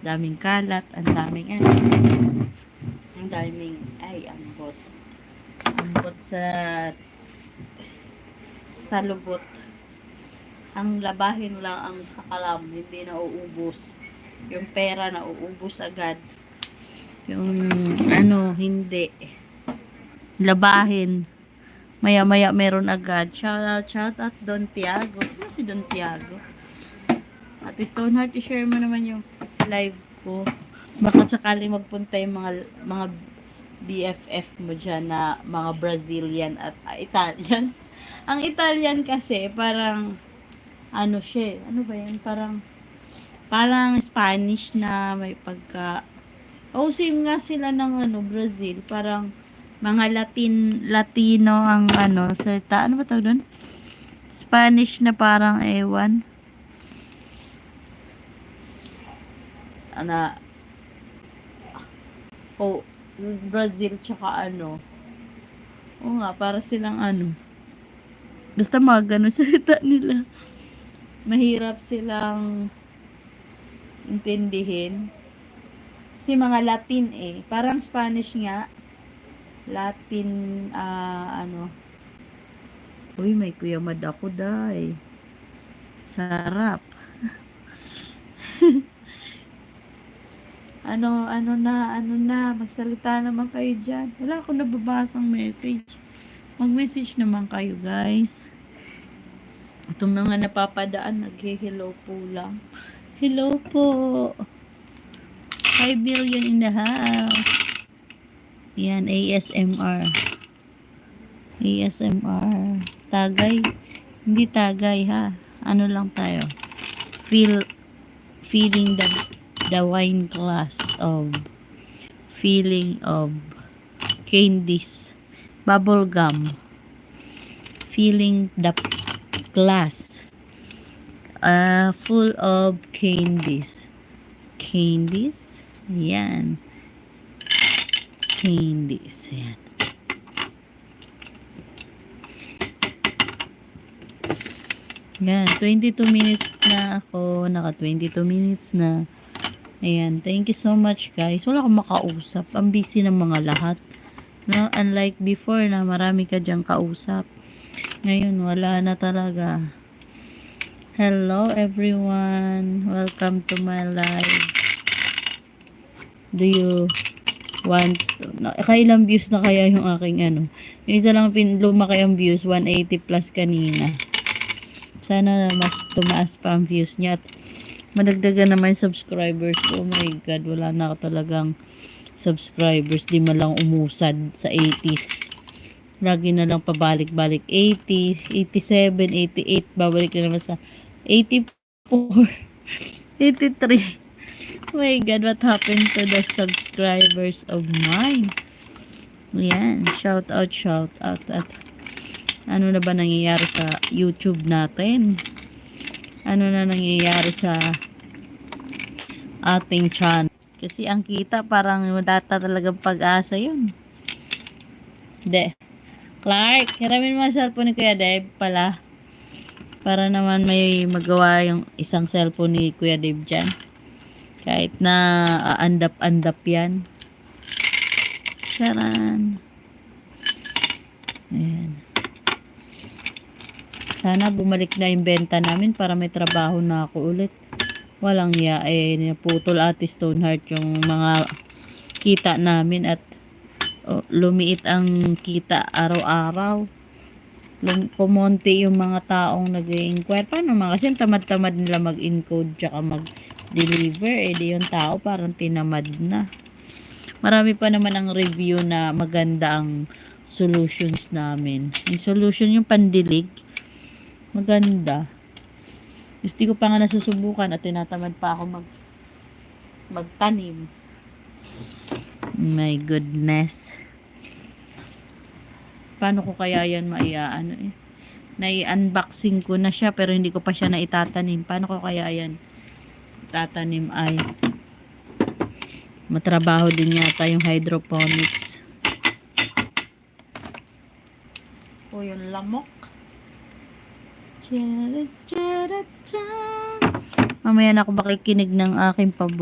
daming kalat, ang daming ambot. Ambot sa lubot. Ang labahin lang ang sa kalam, hindi na uubos. Yung pera na uubos agad. Yung hindi. Labahin. Maya-maya meron agad. Shout out Don Tiago. Sino si Don Tiago? At Stoneheart, i-share mo naman yung live ko. Baka sakali magpunta yung mga BFF mo dyan na mga Brazilian at Italian. Ang Italian kasi parang siya, ano ba yan? Parang Spanish na may pagka same nga sila ng Brazil. Parang mga Latino ang salita. Ano ba tawag doon? Spanish na parang ewan. Brazil tsaka nga, para silang basta mga ganun salita nila. Mahirap silang intindihin. Kasi mga Latin parang Spanish nga. Latin, Uy, may Kuya Mad ako, day. Sarap. Ano na, magsalita naman kayo dyan. Wala akong nababasang message. Mag-message naman kayo, guys. Itong mga napapadaan, nag-hello po lang. Hello po. 5 million in the house. Yan, ASMR. ASMR. Tagay. Hindi tagay, ha. Ano lang tayo. Feeling the wine glass of feeling of candies. Bubble gum. Feeling the glass. Full of candies. Candies. Yan. Candies. Yan. Yan. 22 minutes na ako. Naka 22 minutes na. Ayan. Thank you so much, guys. Wala akong makausap. Ang busy ng mga lahat. No? Unlike before na marami ka dyang kausap. Ngayon, wala na talaga. Hello, everyone. Welcome to my live. Do you want kailang views na kaya yung aking yung isa lang lumaki ang views, 180 plus kanina. Sana mas tumaas pa ang views niya at madagdagan naman yung subscribers ko. Oh my god, wala na ako talagang subscribers, di man lang umusad sa 80s. Lagi na lang pabalik-balik 80, 87, 88, babalik na naman sa 84, 83. Oh my god, what happened to the subscribers of mine? Yan, shout out at ano na ba nangyayari sa YouTube natin? Ano na nangyayari sa ating channel? Kasi ang kita parang data talagang pag-asa yun. Clark, hiramin mo ang cellphone ni Kuya Dave pala. Para naman may magawa yung isang cellphone ni Kuya Dave dyan. Kahit na andap-andap yan. Charan. Ayan. Sana bumalik na yung benta namin para may trabaho na ako ulit. Walang naputol Ate Stoneheart yung mga kita namin at lumiit ang kita araw-araw. Kumonti yung mga taong nag-i-inquire. Paano mga kasi tamad-tamad nila mag-encode tsaka mag-deliver. Di yung tao parang tinamad na. Marami pa naman ang review na maganda ang solutions namin. Yung solution yung pandilig. Maganda. Gusto ko pa nga nasusubukan at tinatamad pa ako magtanim. My goodness. Paano ko kaya yan nai-unboxing ko na siya pero hindi ko pa siya naitatanim. Paano ko kaya yan tatanim ay matrabaho din yata yung hydroponics. Yung lamok. Mamaya na ako makikinig ng aking